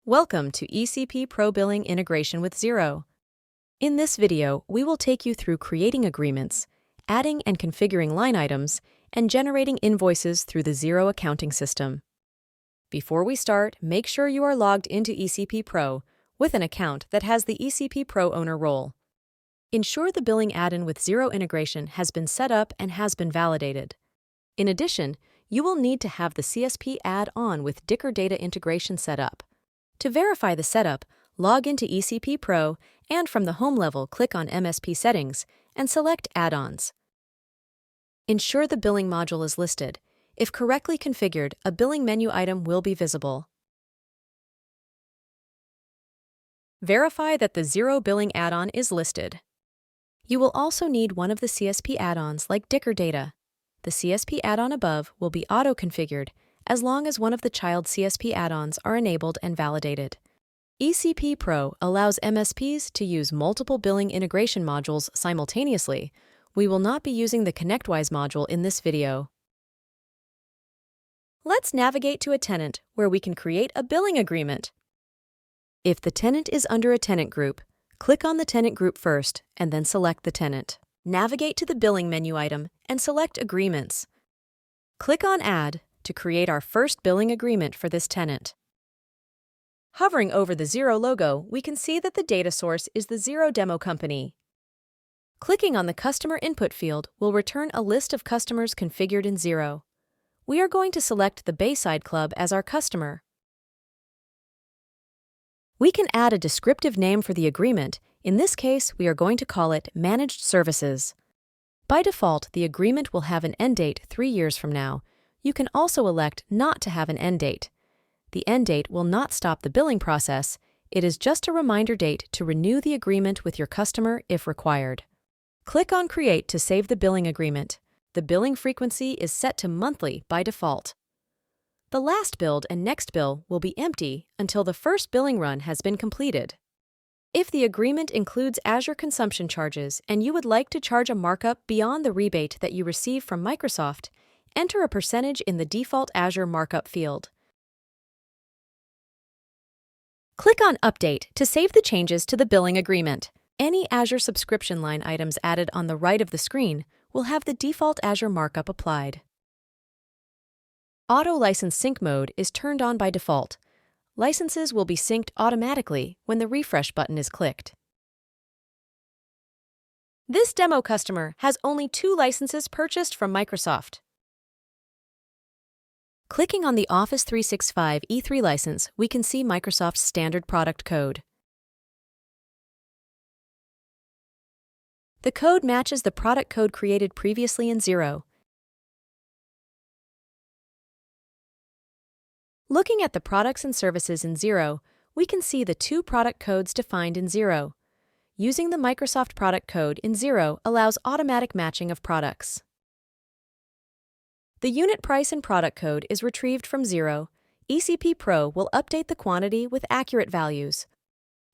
Welcome to EcpPro Billing Integration with Xero. In this video, we will take you through creating agreements, adding and configuring line items, and generating invoices through the Xero accounting system. Before we start, make sure you are logged into EcpPro with an account that has the EcpPro owner role. Ensure the billing add-in with Xero Integration has been set up and has been validated. In addition, you will need to have the CSP add-on with Dicker data integration set up. To verify the setup, log into EcpPro and from the home level click on MSP Settings and select Add-ons. Ensure the billing module is listed. If correctly configured, a billing menu item will be visible. Verify that the Xero billing add-on is listed. You will also need one of the CSP add-ons like Dicker data. The CSP add-on above will be auto-configured as long as one of the child CSP add-ons are enabled and validated. EcpPro allows MSPs to use multiple billing integration modules simultaneously. We will not be using the ConnectWise module in this video. Let's navigate to a tenant where we can create a billing agreement. If the tenant is under a tenant group, click on the tenant group first and then select the tenant. Navigate to the billing menu item and select Agreements. Click on Add to create our first billing agreement for this tenant. Hovering over the Xero logo, we can see that the data source is the Xero demo company. Clicking on the Customer Input field will return a list of customers configured in Xero. We are going to select the Bayside Club as our customer. We can add a descriptive name for the agreement. In this case, we are going to call it Managed Services. By default, the agreement will have an end date 3 years from now. You can also elect not to have an end date. The end date will not stop the billing process. It is just a reminder date to renew the agreement with your customer if required. Click on Create to save the billing agreement. The billing frequency is set to monthly by default. The last billed and next bill will be empty until the first billing run has been completed. If the agreement includes Azure consumption charges and you would like to charge a markup beyond the rebate that you receive from Microsoft, enter a percentage in the default Azure markup field. Click on Update to save the changes to the billing agreement. Any Azure subscription line items added on the right of the screen will have the default Azure markup applied. Auto License Sync mode is turned on by default. Licenses will be synced automatically when the refresh button is clicked. This demo customer has only 2 licenses purchased from Microsoft. Clicking on the Office 365 E3 license, we can see Microsoft's standard product code. The code matches the product code created previously in Xero. Looking at the products and services in Xero, we can see the 2 product codes defined in Xero. Using the Microsoft product code in Xero allows automatic matching of products. The unit price and product code is retrieved from Xero. EcpPro will update the quantity with accurate values.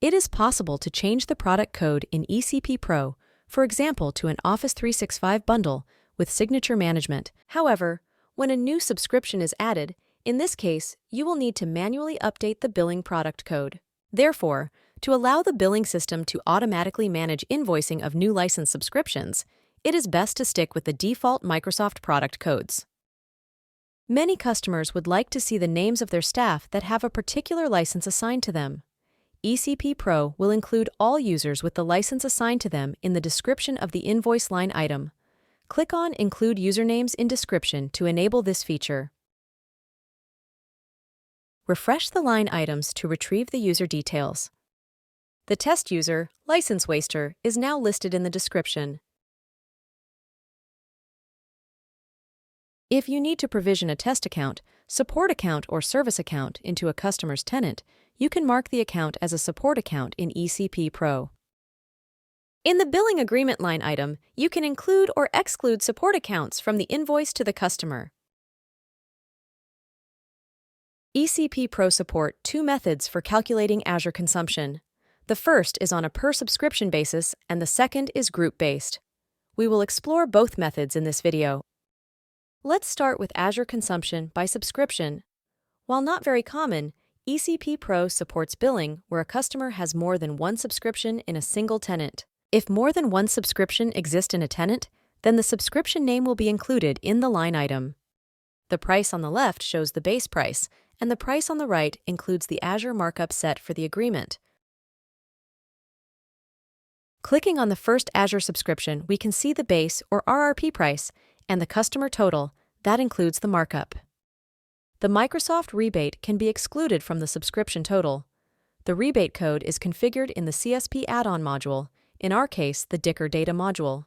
It is possible to change the product code in EcpPro, for example, to an Office 365 bundle with signature management. However, when a new subscription is added, in this case, you will need to manually update the billing product code. Therefore, to allow the billing system to automatically manage invoicing of new license subscriptions, it is best to stick with the default Microsoft product codes. Many customers would like to see the names of their staff that have a particular license assigned to them. EcpPro will include all users with the license assigned to them in the description of the invoice line item. Click on Include Usernames in Description to enable this feature. Refresh the line items to retrieve the user details. The test user, License Waster, is now listed in the description. If you need to provision a test account, support account, or service account into a customer's tenant, you can mark the account as a support account in EcpPro. In the billing agreement line item, you can include or exclude support accounts from the invoice to the customer. EcpPro support 2 methods for calculating Azure consumption. The first is on a per-subscription basis and the second is group-based. We will explore both methods in this video. Let's start with Azure consumption by subscription. While not very common, EcpPro supports billing where a customer has more than one subscription in a single tenant. If more than one subscription exists in a tenant, then the subscription name will be included in the line item. The price on the left shows the base price, and the price on the right includes the Azure markup set for the agreement. Clicking on the first Azure subscription, we can see the base or RRP price and the customer total. That includes the markup. The Microsoft rebate can be excluded from the subscription total. The rebate code is configured in the CSP add-on module, in our case, the Dicker Data module.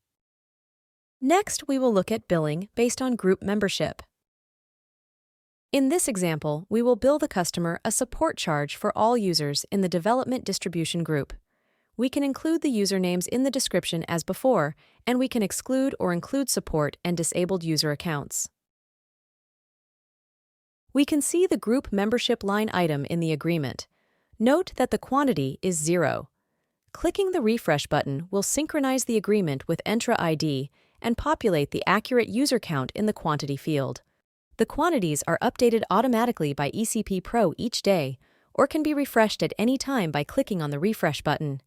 Next, we will look at billing based on group membership. In this example, we will bill the customer a support charge for all users in the development distribution group. We can include the usernames in the description as before, and we can exclude or include support and disabled user accounts. We can see the group membership line item in the agreement. Note that the quantity is 0. Clicking the refresh button will synchronize the agreement with Entra ID and populate the accurate user count in the quantity field. The quantities are updated automatically by EcpPro each day, or can be refreshed at any time by clicking on the refresh button.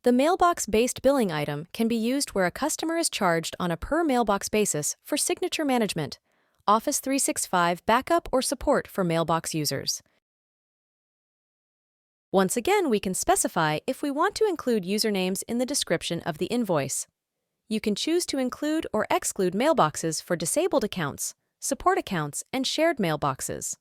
The mailbox-based billing item can be used where a customer is charged on a per-mailbox basis for signature management, Office 365 backup or support for mailbox users. Once again, we can specify if we want to include usernames in the description of the invoice. You can choose to include or exclude mailboxes for disabled accounts, support accounts, and shared mailboxes.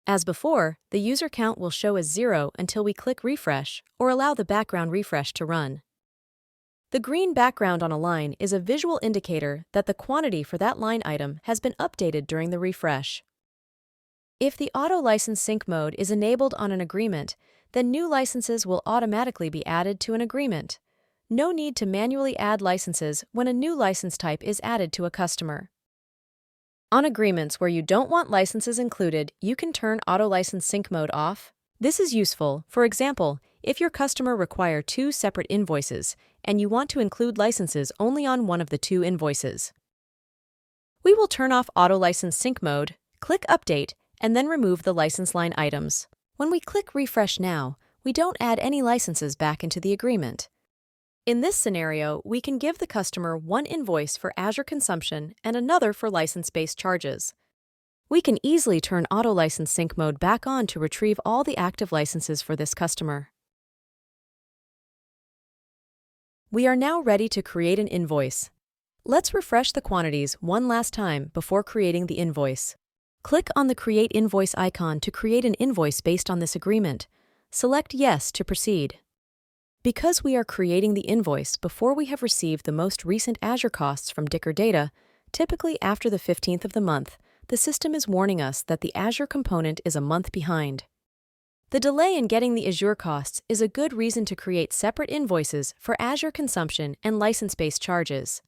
As before, the user count will show as 0 until we click refresh or allow the background refresh to run. The green background on a line is a visual indicator that the quantity for that line item has been updated during the refresh. If the auto license sync mode is enabled on an agreement, then new licenses will automatically be added to an agreement. No need to manually add licenses when a new license type is added to a customer. On agreements where you don't want licenses included, you can turn auto license sync mode off. This is useful, for example, if your customer requires 2 separate invoices and you want to include licenses only on one of the 2 invoices. We will turn off auto license sync mode, click update, and then remove the license line items. When we click refresh now, we don't add any licenses back into the agreement. In this scenario, we can give the customer one invoice for Azure consumption and another for license-based charges. We can easily turn auto license sync mode back on to retrieve all the active licenses for this customer. We are now ready to create an invoice. Let's refresh the quantities one last time before creating the invoice. Click on the Create Invoice icon to create an invoice based on this agreement. Select Yes to proceed. Because we are creating the invoice before we have received the most recent Azure costs from Dicker Data, typically after the 15th of the month, the system is warning us that the Azure component is a month behind. The delay in getting the Azure costs is a good reason to create separate invoices for Azure consumption and license-based charges.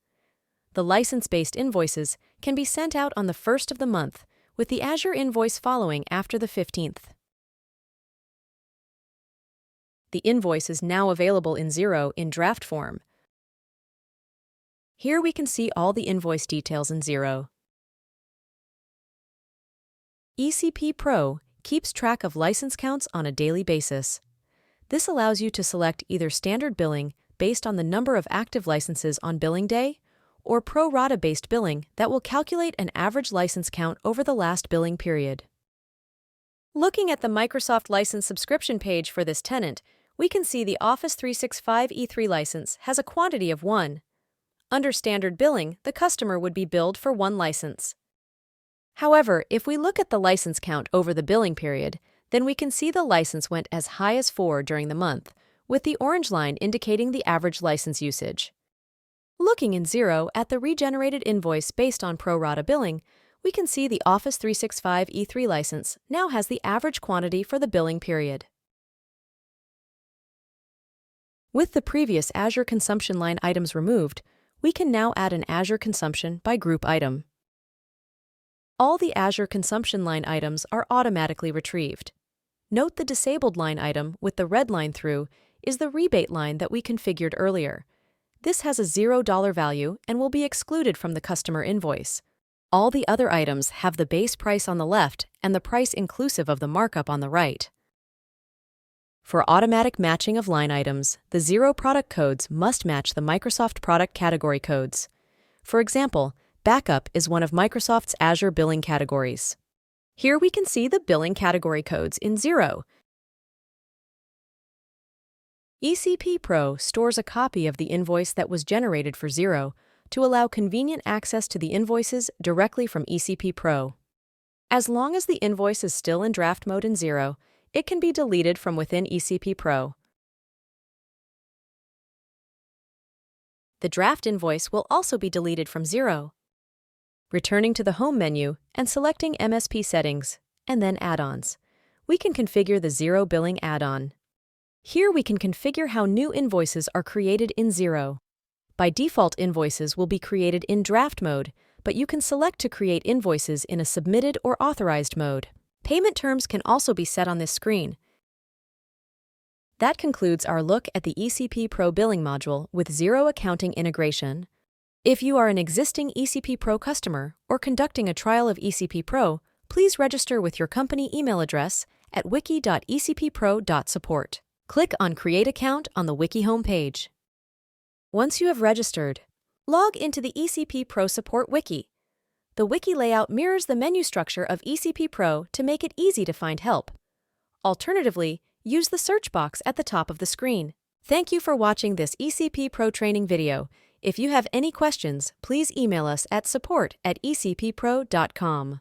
The license-based invoices can be sent out on the 1st of the month, with the Azure invoice following after the 15th. The invoice is now available in Xero in draft form. Here we can see all the invoice details in Xero. EcpPro keeps track of license counts on a daily basis. This allows you to select either standard billing based on the number of active licenses on billing day, or pro rata-based billing that will calculate an average license count over the last billing period. Looking at the Microsoft license subscription page for this tenant, we can see the Office 365 E3 license has a quantity of 1. Under standard billing, the customer would be billed for 1 license. However, if we look at the license count over the billing period, then we can see the license went as high as 4 during the month, with the orange line indicating the average license usage. Looking in Xero at the regenerated invoice based on pro rata billing, we can see the Office 365 E3 license now has the average quantity for the billing period. With the previous Azure consumption line items removed, we can now add an Azure consumption by group item. All the Azure consumption line items are automatically retrieved. Note the disabled line item with the red line through is the rebate line that we configured earlier. This has a $0 value and will be excluded from the customer invoice. All the other items have the base price on the left and the price inclusive of the markup on the right. For automatic matching of line items, the Xero product codes must match the Microsoft product category codes. For example, backup is one of Microsoft's Azure billing categories. Here we can see the billing category codes in Xero. EcpPro stores a copy of the invoice that was generated for Xero to allow convenient access to the invoices directly from EcpPro. As long as the invoice is still in draft mode in Xero, it can be deleted from within EcpPro. The draft invoice will also be deleted from Xero. Returning to the Home menu and selecting MSP Settings, and then Add-ons, we can configure the Xero Billing add-on. Here we can configure how new invoices are created in Xero. By default, invoices will be created in draft mode, but you can select to create invoices in a submitted or authorized mode. Payment terms can also be set on this screen. That concludes our look at the EcpPro billing module with Xero Accounting Integration. If you are an existing EcpPro customer or conducting a trial of EcpPro, please register with your company email address at wiki.ecppro.support. Click on Create Account on the Wiki homepage. Once you have registered, log into the EcpPro Support Wiki. The Wiki layout mirrors the menu structure of EcpPro to make it easy to find help. Alternatively, use the search box at the top of the screen. Thank you for watching this EcpPro training video. If you have any questions, please email us at support@ecppro.com.